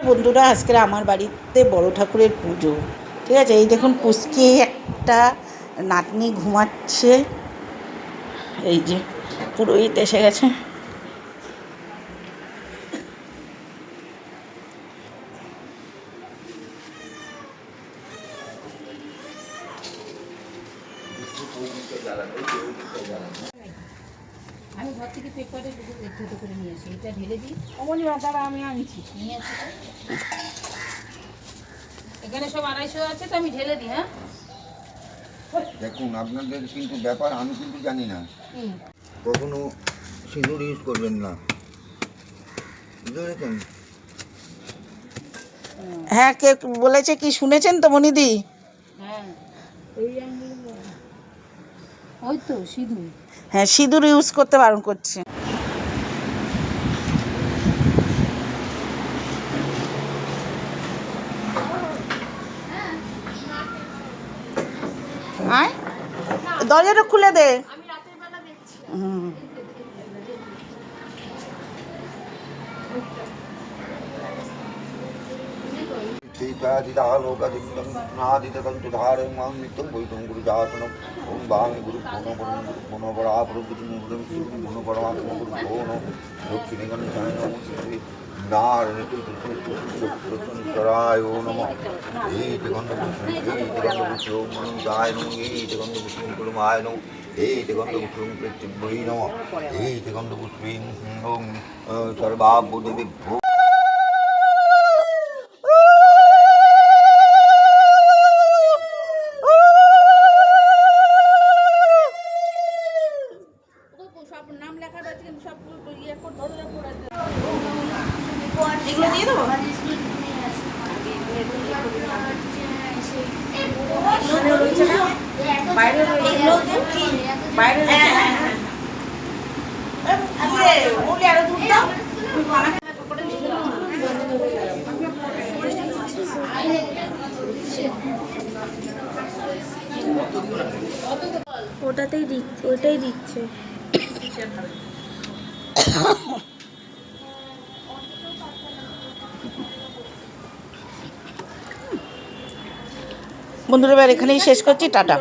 বন্ধুরা, আজকে আমার বাড়িতে বড় ঠাকুরের পুজো। ঠিক আছে, এই দেখুন পুচকে একটা নাতনি ঘুমাচ্ছে। এই যে পুরোহিত এসে গেছে। আমি ঘর থেকে পেপারে দুটো করে নিয়ে আসি, এটা ঢেলে দিই। অমনি দাঁড়া, আমি আনছি, নিয়ে আসি। এখানে সব 250 আছে, তো আমি ঢেলে দিই। হ্যাঁ দেখুন, আপনাদের কিন্তু ব্যাপার আমি কিন্তু জানি না। কখনো সিঁদুর ইউজ করবেন না, বুঝতে পেরেছেন? হ্যাঁ, কে বলেছে কি শুনেছেন তো মনিদি? হ্যাঁ, ওই তো সিঁদুর। হ্যাঁ, সিঁদুর ইউজ করতে বারণ করছে। আয়, দরজাটা খুলে দে। নারায়ণ নম এই গন্ধভূষণায় নম এই গন্ধভূষণায় নম এই গন্ধভূষণ নম এই গন্ধভূষণ সর্বাবদেবী সব নাম লেখা রয়েছে, কিন্তু সব ইয়ে করে এগুলো দিয়ে দেবো। বাইরে আরো দুধ দাও। ওটাই দিচ্ছে। বন্ধুরা, এবার এখানেই শেষ করছি। টাটা।